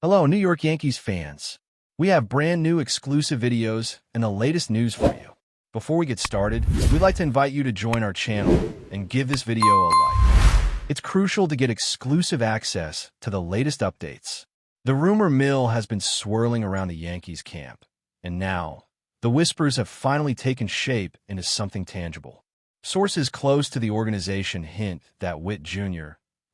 Hello, New York Yankees fans. We have brand new exclusive videos and the latest news for you. Before we get started, we'd like to invite you to join our channel and give this video a like. It's crucial to get exclusive access to the latest updates. The rumor mill has been swirling around the Yankees camp, and now the whispers have finally taken shape into something tangible. Sources close to the organization hint that Witt Jr.,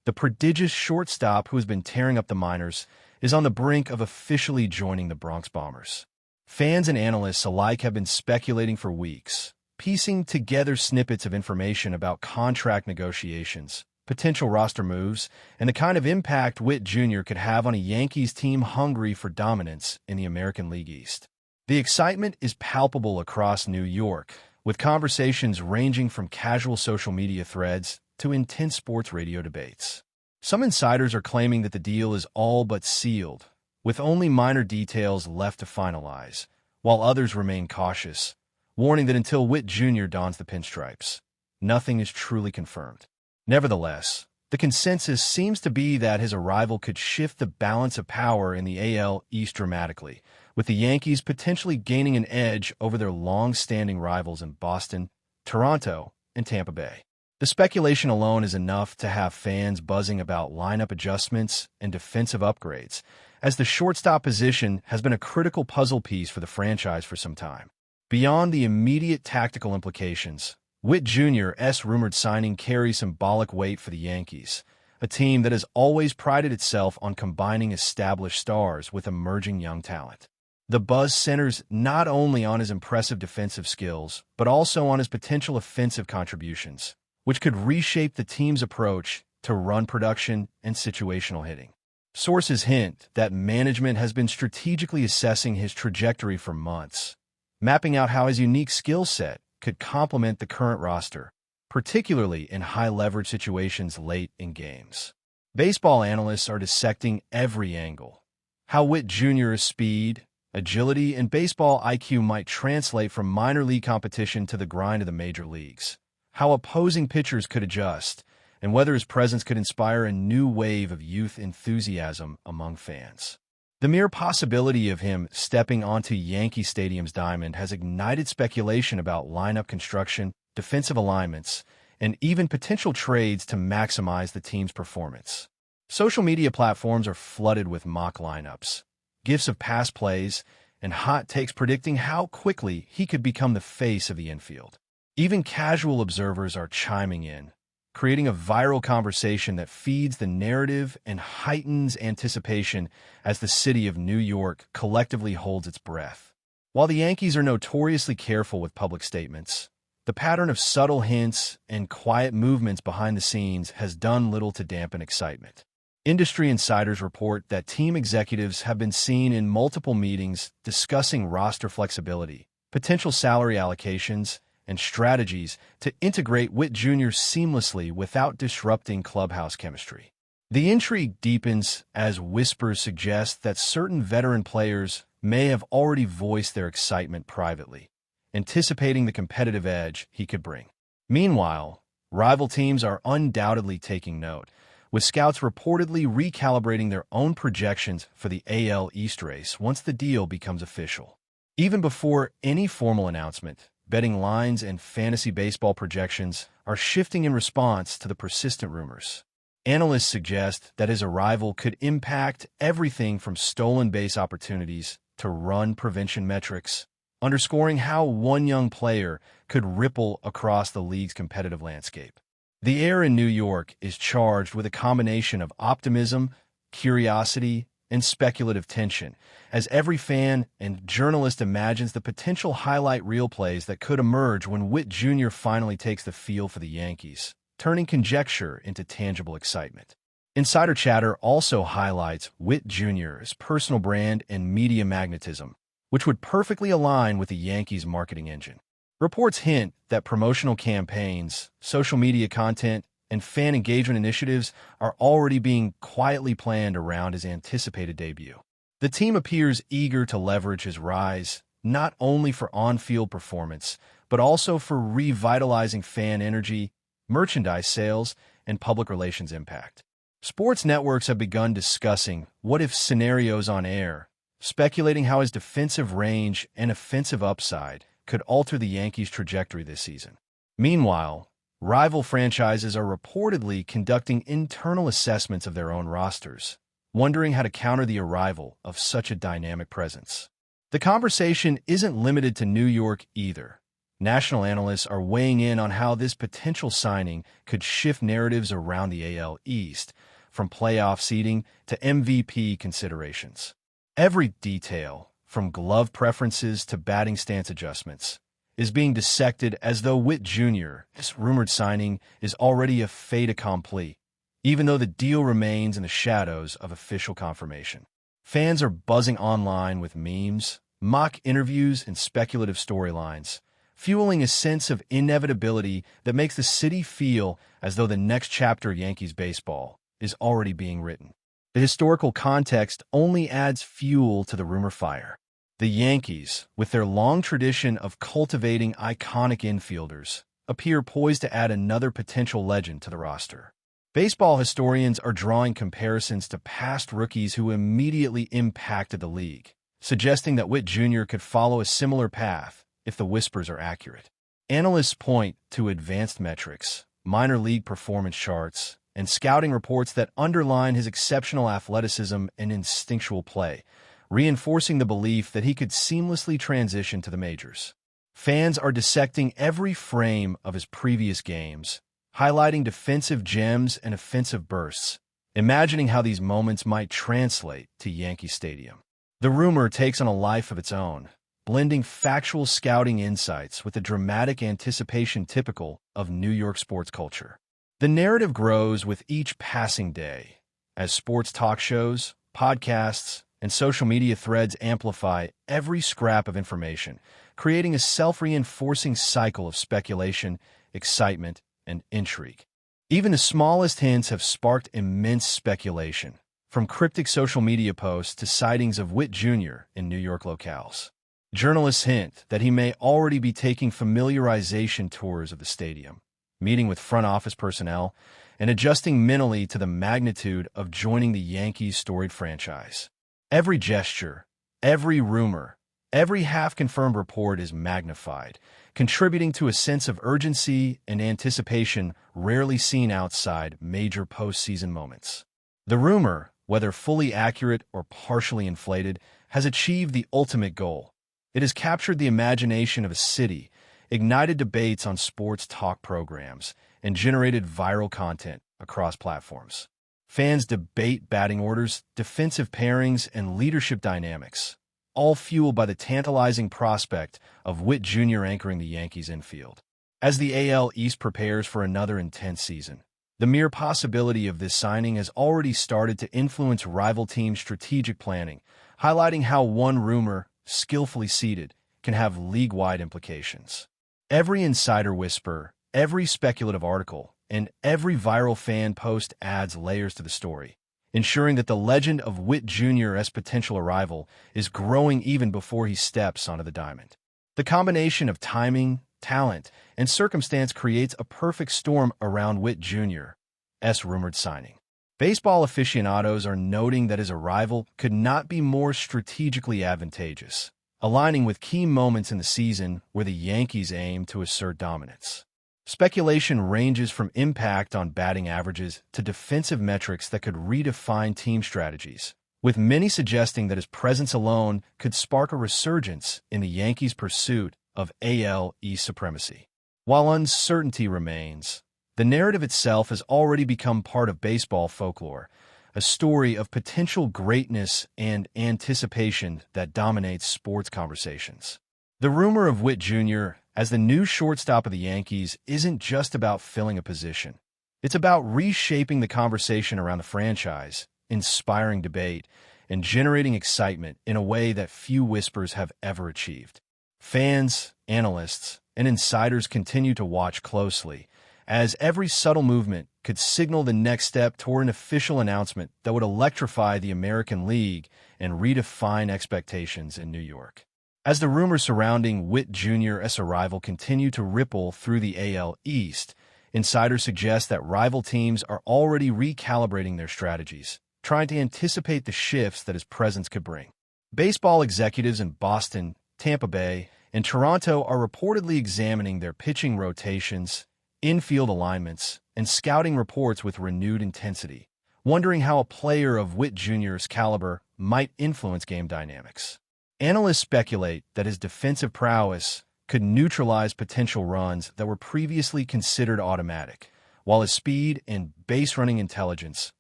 the prodigious shortstop who has been tearing up the minors, is on the brink of officially joining the Bronx Bombers. Fans and analysts alike have been speculating for weeks, piecing together snippets of information about contract negotiations, potential roster moves, and the kind of impact Witt Jr. could have on a Yankees team hungry for dominance in the American League East. The excitement is palpable across New York, with conversations ranging from casual social media threads to intense sports radio debates. Some insiders are claiming that the deal is all but sealed, with only minor details left to finalize, while others remain cautious, warning that until Witt Jr. dons the pinstripes, nothing is truly confirmed. Nevertheless, the consensus seems to be that his arrival could shift the balance of power in the AL East dramatically, with the Yankees potentially gaining an edge over their long-standing rivals in Boston, Toronto, and Tampa Bay. The speculation alone is enough to have fans buzzing about lineup adjustments and defensive upgrades, as the shortstop position has been a critical puzzle piece for the franchise for some time. Beyond the immediate tactical implications, Witt Jr.'s rumored signing carries symbolic weight for the Yankees, a team that has always prided itself on combining established stars with emerging young talent. The buzz centers not only on his impressive defensive skills, but also on his potential offensive contributions, which could reshape the team's approach to run production and situational hitting. Sources hint that management has been strategically assessing his trajectory for months, mapping out how his unique skill set could complement the current roster, particularly in high-leverage situations late in games. Baseball analysts are dissecting every angle: how Witt Jr.'s speed, agility, and baseball IQ might translate from minor league competition to the grind of the major leagues, how opposing pitchers could adjust, and whether his presence could inspire a new wave of youth enthusiasm among fans. The mere possibility of him stepping onto Yankee Stadium's diamond has ignited speculation about lineup construction, defensive alignments, and even potential trades to maximize the team's performance. Social media platforms are flooded with mock lineups, gifs of past plays, and hot takes predicting how quickly he could become the face of the infield. Even casual observers are chiming in, creating a viral conversation that feeds the narrative and heightens anticipation as the city of New York collectively holds its breath. While the Yankees are notoriously careful with public statements, the pattern of subtle hints and quiet movements behind the scenes has done little to dampen excitement. Industry insiders report that team executives have been seen in multiple meetings discussing roster flexibility, potential salary allocations, and strategies to integrate Witt Jr. seamlessly without disrupting clubhouse chemistry. The intrigue deepens as whispers suggest that certain veteran players may have already voiced their excitement privately, anticipating the competitive edge he could bring. Meanwhile, rival teams are undoubtedly taking note, with scouts reportedly recalibrating their own projections for the AL East race once the deal becomes official. Even before any formal announcement, betting lines and fantasy baseball projections are shifting in response to the persistent rumors. Analysts suggest that his arrival could impact everything from stolen base opportunities to run prevention metrics, underscoring how one young player could ripple across the league's competitive landscape. The air in New York is charged with a combination of optimism, curiosity, and speculative tension, as every fan and journalist imagines the potential highlight reel plays that could emerge when Witt Jr. finally takes the field for the Yankees, turning conjecture into tangible excitement. Insider chatter also highlights Witt Jr.'s personal brand and media magnetism, which would perfectly align with the Yankees' marketing engine. Reports hint that promotional campaigns, social media content, and fan engagement initiatives are already being quietly planned around his anticipated debut. The team appears eager to leverage his rise, not only for on-field performance, but also for revitalizing fan energy, merchandise sales, and public relations impact. Sports networks have begun discussing what-if scenarios on air, speculating how his defensive range and offensive upside could alter the Yankees' trajectory this season. Meanwhile, rival franchises are reportedly conducting internal assessments of their own rosters, wondering how to counter the arrival of such a dynamic presence. The conversation isn't limited to New York either. National analysts are weighing in on how this potential signing could shift narratives around the AL East, from playoff seeding to MVP considerations. Every detail, from glove preferences to batting stance adjustments, is being dissected as though Witt Jr., this rumored signing, is already a fait accompli, even though the deal remains in the shadows of official confirmation. Fans are buzzing online with memes, mock interviews, and speculative storylines, fueling a sense of inevitability that makes the city feel as though the next chapter of Yankees baseball is already being written. The historical context only adds fuel to the rumor fire. The Yankees, with their long tradition of cultivating iconic infielders, appear poised to add another potential legend to the roster. Baseball historians are drawing comparisons to past rookies who immediately impacted the league, suggesting that Witt Jr. could follow a similar path if the whispers are accurate. Analysts point to advanced metrics, minor league performance charts, and scouting reports that underline his exceptional athleticism and instinctual play, reinforcing the belief that he could seamlessly transition to the majors. Fans are dissecting every frame of his previous games, highlighting defensive gems and offensive bursts, imagining how these moments might translate to Yankee Stadium. The rumor takes on a life of its own, blending factual scouting insights with the dramatic anticipation typical of New York sports culture. The narrative grows with each passing day, as sports talk shows, podcasts, and social media threads amplify every scrap of information, creating a self-reinforcing cycle of speculation, excitement, and intrigue. Even the smallest hints have sparked immense speculation, from cryptic social media posts to sightings of Witt Jr. in New York locales. Journalists hint that he may already be taking familiarization tours of the stadium, meeting with front office personnel, and adjusting mentally to the magnitude of joining the Yankees' storied franchise. Every gesture, every rumor, every half-confirmed report is magnified, contributing to a sense of urgency and anticipation rarely seen outside major postseason moments. The rumor, whether fully accurate or partially inflated, has achieved the ultimate goal. It has captured the imagination of a city, ignited debates on sports talk programs, and generated viral content across platforms. Fans debate batting orders, defensive pairings, and leadership dynamics, all fueled by the tantalizing prospect of Witt Jr. anchoring the Yankees' infield. As the AL East prepares for another intense season, the mere possibility of this signing has already started to influence rival teams' strategic planning, highlighting how one rumor, skillfully seeded, can have league-wide implications. Every insider whisper, every speculative article, and every viral fan post adds layers to the story, ensuring that the legend of Witt Jr.'s potential arrival is growing even before he steps onto the diamond. The combination of timing, talent, and circumstance creates a perfect storm around Witt Jr.'s rumored signing. Baseball aficionados are noting that his arrival could not be more strategically advantageous, aligning with key moments in the season where the Yankees aim to assert dominance. Speculation ranges from impact on batting averages to defensive metrics that could redefine team strategies, with many suggesting that his presence alone could spark a resurgence in the Yankees' pursuit of AL East supremacy. While uncertainty remains, the narrative itself has already become part of baseball folklore, a story of potential greatness and anticipation that dominates sports conversations. The rumor of Witt Jr. as the new shortstop of the Yankees isn't just about filling a position. It's about reshaping the conversation around the franchise, inspiring debate, and generating excitement in a way that few whispers have ever achieved. Fans, analysts, and insiders continue to watch closely, as every subtle movement could signal the next step toward an official announcement that would electrify the American League and redefine expectations in New York. As the rumors surrounding Witt Jr.'s arrival continue to ripple through the AL East, Insiders suggest that rival teams are already recalibrating their strategies, trying to anticipate the shifts that his presence could bring. Baseball executives in Boston, Tampa Bay, and Toronto are reportedly examining their pitching rotations, infield alignments, and scouting reports with renewed intensity, wondering how a player of Witt Jr.'s caliber might influence game dynamics. Analysts speculate that his defensive prowess could neutralize potential runs that were previously considered automatic, while his speed and base-running intelligence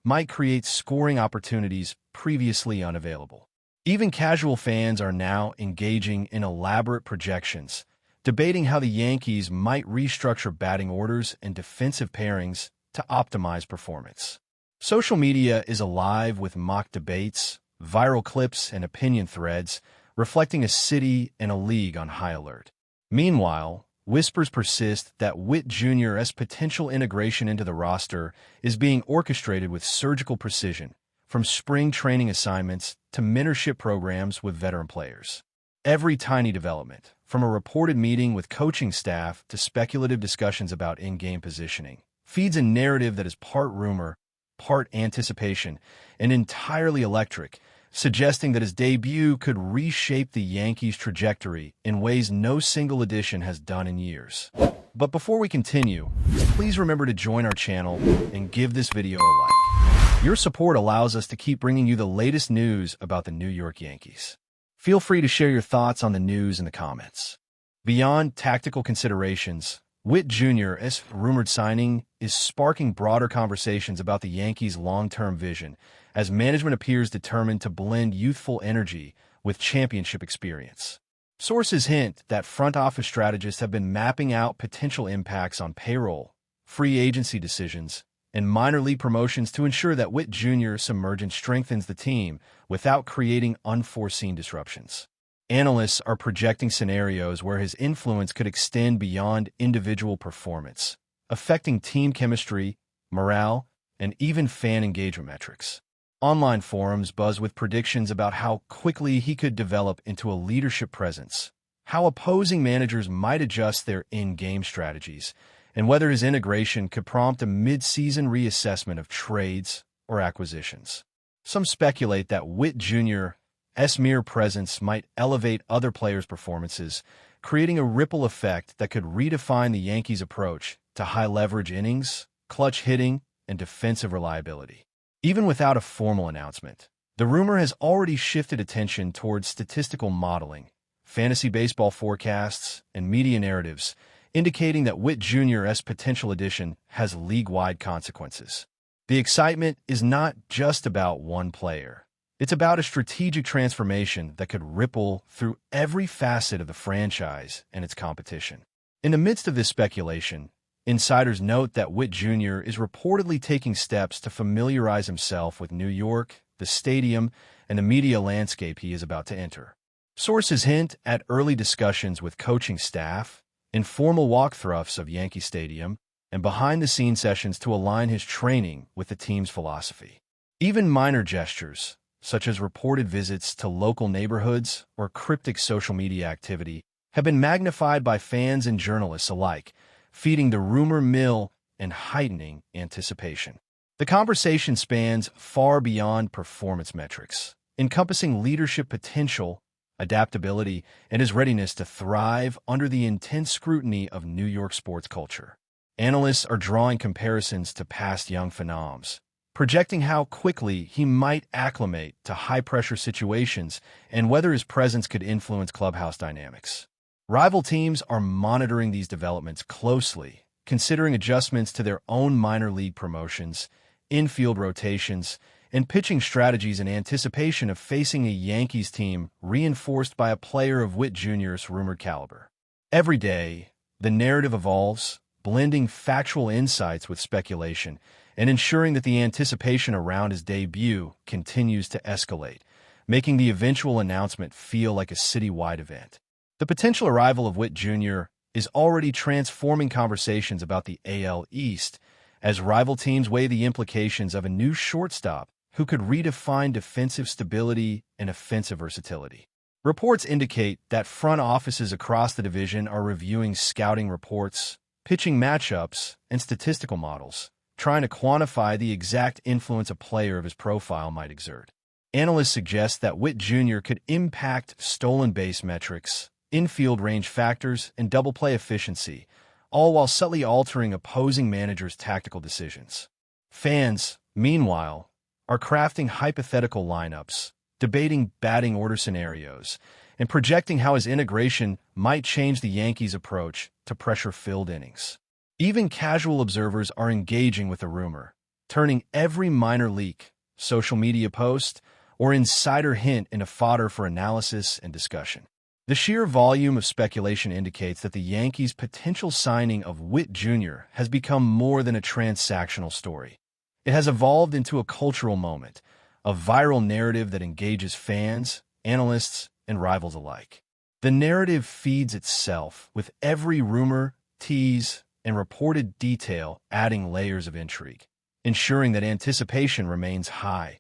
might create scoring opportunities previously unavailable. Even casual fans are now engaging in elaborate projections, debating how the Yankees might restructure batting orders and defensive pairings to optimize performance. Social media is alive with mock debates, viral clips, and opinion threads, reflecting a city and a league on high alert. Meanwhile, whispers persist that Witt Jr.'s potential integration into the roster is being orchestrated with surgical precision, from spring training assignments to mentorship programs with veteran players. Every tiny development, from a reported meeting with coaching staff to speculative discussions about in-game positioning, feeds a narrative that is part rumor, part anticipation, and entirely electric, suggesting that his debut could reshape the Yankees' trajectory in ways no single edition has done in years. But before we continue, please remember to join our channel and give this video a like. Your support allows us to keep bringing you the latest news about the New York Yankees. Feel free to share your thoughts on the news in the comments. Beyond tactical considerations, Witt Jr.'s rumored signing is sparking broader conversations about the Yankees' long-term vision, as management appears determined to blend youthful energy with championship experience. Sources hint that front office strategists have been mapping out potential impacts on payroll, free agency decisions, and minor league promotions to ensure that Witt Jr.'s emergence strengthens the team without creating unforeseen disruptions. Analysts are projecting scenarios where his influence could extend beyond individual performance, affecting team chemistry, morale, and even fan engagement metrics. Online forums buzz with predictions about how quickly he could develop into a leadership presence, how opposing managers might adjust their in-game strategies, and whether his integration could prompt a mid-season reassessment of trades or acquisitions. Some speculate that Witt Jr.'s mere presence might elevate other players' performances, creating a ripple effect that could redefine the Yankees' approach to high-leverage innings, clutch hitting, and defensive reliability. Even without a formal announcement, the rumor has already shifted attention towards statistical modeling, fantasy baseball forecasts, and media narratives, indicating that Witt Jr.'s potential addition has league-wide consequences. The excitement is not just about one player. It's about a strategic transformation that could ripple through every facet of the franchise and its competition. In the midst of this speculation, insiders note that Witt Jr. is reportedly taking steps to familiarize himself with New York, the stadium, and the media landscape he is about to enter. Sources hint at early discussions with coaching staff, informal walkthroughs of Yankee Stadium, and behind-the-scenes sessions to align his training with the team's philosophy. Even minor gestures, such as reported visits to local neighborhoods or cryptic social media activity, have been magnified by fans and journalists alike, feeding the rumor mill and heightening anticipation. The conversation spans far beyond performance metrics, encompassing leadership potential, adaptability, and his readiness to thrive under the intense scrutiny of New York sports culture. Analysts are drawing comparisons to past young phenoms, projecting how quickly he might acclimate to high-pressure situations and whether his presence could influence clubhouse dynamics. Rival teams are monitoring these developments closely, considering adjustments to their own minor league promotions, infield rotations, and pitching strategies in anticipation of facing a Yankees team reinforced by a player of Witt Jr.'s rumored caliber. Every day, the narrative evolves, blending factual insights with speculation and ensuring that the anticipation around his debut continues to escalate, making the eventual announcement feel like a citywide event. The potential arrival of Witt Jr. is already transforming conversations about the AL East as rival teams weigh the implications of a new shortstop who could redefine defensive stability and offensive versatility. Reports indicate that front offices across the division are reviewing scouting reports, pitching matchups, and statistical models, trying to quantify the exact influence a player of his profile might exert. Analysts suggest that Witt Jr. could impact stolen base metrics, infield range factors, and double play efficiency, all while subtly altering opposing managers' tactical decisions. Fans, meanwhile, are crafting hypothetical lineups, debating batting order scenarios, and projecting how his integration might change the Yankees' approach to pressure-filled innings. Even casual observers are engaging with the rumor, turning every minor leak, social media post, or insider hint into fodder for analysis and discussion. The sheer volume of speculation indicates that the Yankees' potential signing of Witt Jr. has become more than a transactional story. It has evolved into a cultural moment, a viral narrative that engages fans, analysts, and rivals alike. The narrative feeds itself, with every rumor, tease, and reported detail adding layers of intrigue, ensuring that anticipation remains high,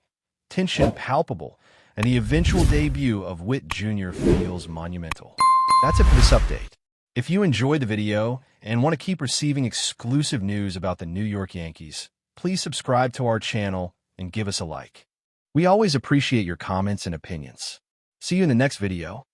tension palpable, and the eventual debut of Witt Jr. feels monumental. That's it for this update. If you enjoyed the video and want to keep receiving exclusive news about the New York Yankees, please subscribe to our channel and give us a like. We always appreciate your comments and opinions. See you in the next video.